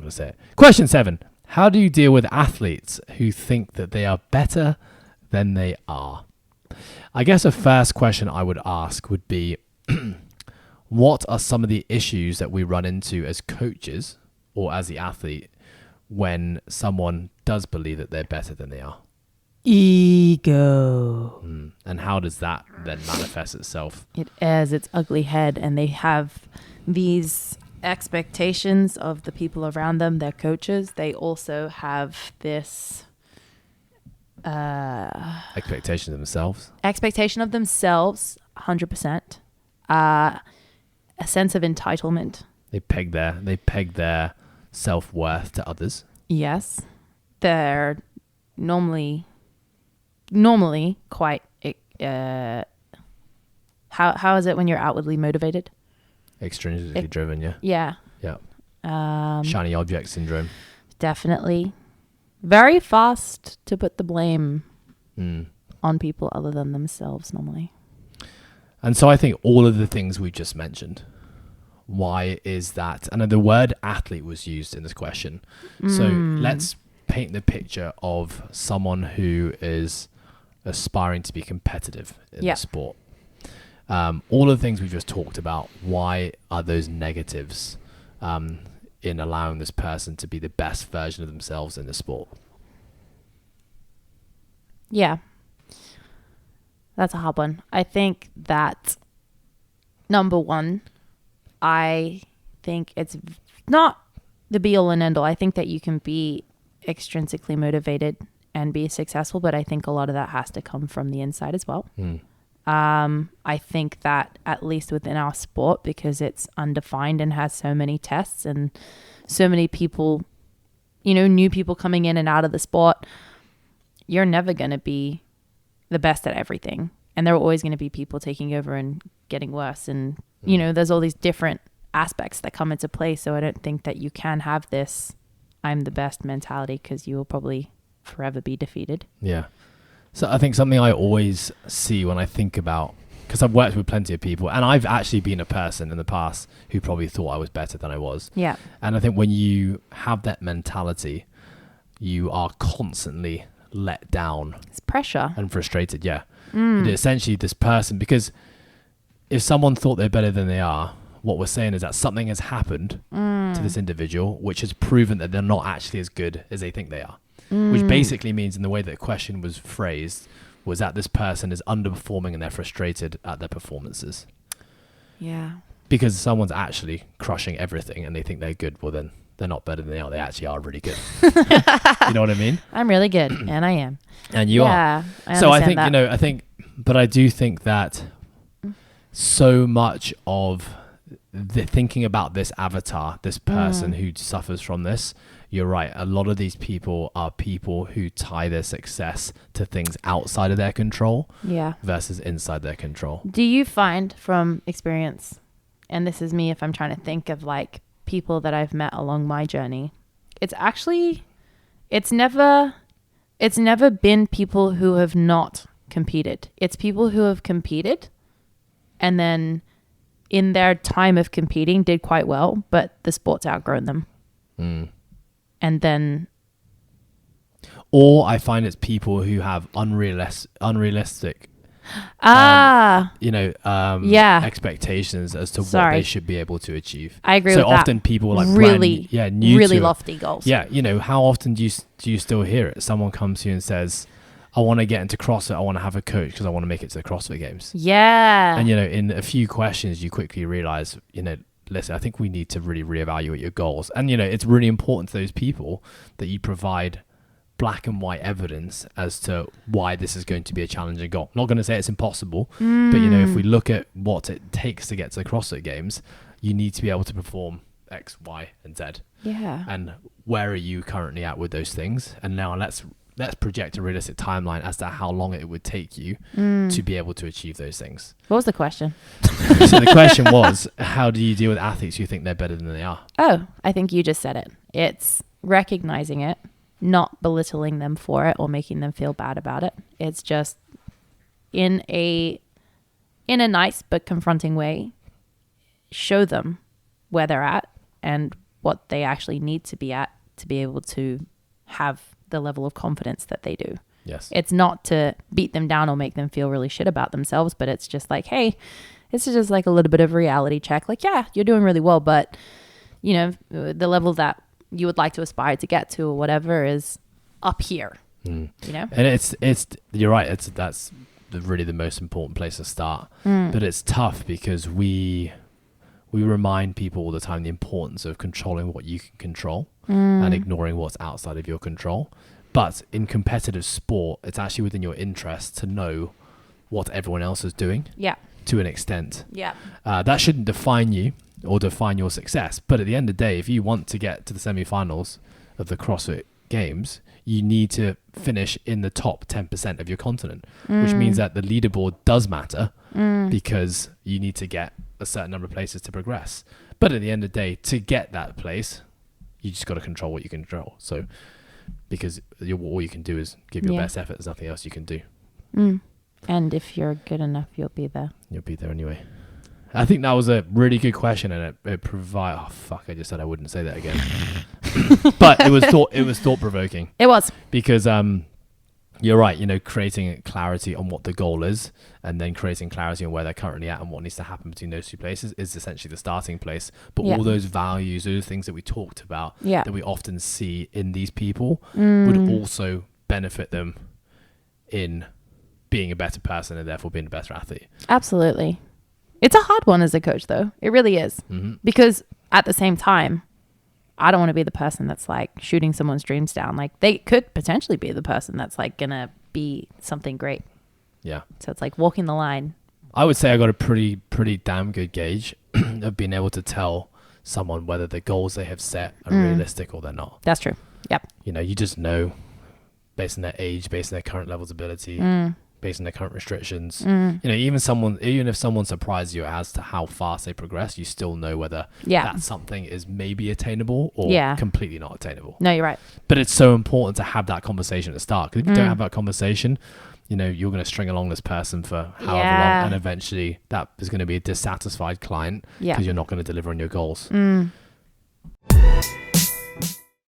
going to say it. Question 7. How do you deal with athletes who think that they are better than they are? I guess a first question I would ask would be, what are some of the issues that we run into as coaches or as the athlete when someone does believe that they're better than they are? Ego. And how does that then manifest itself? It airs its ugly head, and they have these expectations of the people around them, their coaches. They also have this Expectation of themselves. Expectation of themselves, 100%. A sense of entitlement. They peg their self-worth to others. Yes. They're normally quite how is it when you're outwardly motivated? Extrinsically driven, yeah. Yeah. Shiny object syndrome. Definitely. Very fast to put the blame on people other than themselves normally. And so I think all of the things we just mentioned, why is that? And the word athlete was used in this question. So let's paint the picture of someone who is aspiring to be competitive in the sport. All of the things we've just talked about, why are those negatives in allowing this person to be the best version of themselves in the sport? Yeah. That's a hard one. I think that, number one, I think it's not the be all and end all. I think that you can be extrinsically motivated and be successful, but I think a lot of that has to come from the inside as well. I think that at least within our sport, because it's undefined and has so many tests and so many people, new people coming in and out of the sport, you're never going to be the best at everything. And there are always going to be people taking over and getting worse. And, there's all these different aspects that come into play. So I don't think that you can have this I'm the best mentality, because you will probably forever be defeated. Yeah. So I think something I always see when I think about, because I've worked with plenty of people, and I've actually been a person in the past who probably thought I was better than I was. Yeah. And I think when you have that mentality, you are constantly let down. It's pressure. And frustrated, yeah. Essentially this person, because if someone thought they're better than they are, what we're saying is that something has happened to this individual, which has proven that they're not actually as good as they think they are. Which basically means, in the way that the question was phrased, was that this person is underperforming and they're frustrated at their performances. Yeah. Because someone's actually crushing everything and they think they're good, well then they're not better than they are. They actually are really good. You know what I mean? I'm really good, and I am. And you are. So I think, but I do think that so much of the thinking about this avatar, this person who suffers from this, you're right. A lot of these people are people who tie their success to things outside of their control versus inside their control. Do you find from experience, and this is me if I'm trying to think of like people that I've met along my journey, it's never been people who have not competed. It's people who have competed and then in their time of competing did quite well, but the sport's outgrown them. And then, or I find it's people who have unrealistic expectations as to what they should be able to achieve. I agree with that. So often people like really new lofty goals. Yeah, how often do you still hear it? Someone comes to you and says, I want to get into CrossFit. I want to have a coach because I want to make it to the CrossFit Games. Yeah. And in a few questions, you quickly realize, listen, I think we need to really reevaluate your goals. And, it's really important to those people that you provide black and white evidence as to why this is going to be a challenging goal. I'm not going to say it's impossible, but, if we look at what it takes to get to the CrossFit Games, you need to be able to perform X, Y, and Z. Yeah. And where are you currently at with those things? And now let's project a realistic timeline as to how long it would take you to be able to achieve those things. What was the question? So the question was, how do you deal with athletes who think they're better than they are? Oh, I think you just said it. It's recognizing it, not belittling them for it or making them feel bad about it. It's just in a nice but confronting way, show them where they're at and what they actually need to be at to be able to have the level of confidence that they do. Yes. It's not to beat them down or make them feel really shit about themselves, but it's just like, hey, this is just like a little bit of a reality check. Like, yeah, you're doing really well, but you know, the level that you would like to aspire to get to or whatever is up here. You know? And it's you're right, that's really the most important place to start. But it's tough because we remind people all the time the importance of controlling what you can control and ignoring what's outside of your control. But in competitive sport, it's actually within your interest to know what everyone else is doing. Yeah. To an extent. Yeah. That shouldn't define you or define your success. But at the end of the day, if you want to get to the semi-finals of the CrossFit Games, you need to finish in the top 10% of your continent, which means that the leaderboard does matter because you need to get a certain number of places to progress. But at the end of the day, to get that place, you just got to control what you can control. So because all you can do is give your best effort. There's nothing else you can do. And if you're good enough, you'll be there. You'll be there anyway. I think that was a really good question, and it provide. Oh fuck! I just said I wouldn't say that again. But it was thought provoking. It was, because you're right. You know, creating clarity on what the goal is, and then creating clarity on where they're currently at and what needs to happen between those two places is essentially the starting place. But all those values, those things that we talked about, that we often see in these people, would also benefit them in being a better person and therefore being a better athlete. Absolutely. It's a hard one as a coach, though. It really is. Because at the same time, I don't want to be the person that's like shooting someone's dreams down. Like they could potentially be the person that's like going to be something great. Yeah. So it's like walking the line. I would say I got a pretty damn good gauge of being able to tell someone whether the goals they have set are realistic or they're not. That's true. Yep. You know, you just know based on their age, based on their current levels of ability, based on their current restrictions. You know, even if someone surprises you as to how fast they progress, you still know whether that something is maybe attainable or completely not attainable. No, you're right. But it's so important to have that conversation at the start, because if you don't have that conversation, you know, you're going to string along this person for however long, and eventually that is going to be a dissatisfied client because you're not going to deliver on your goals.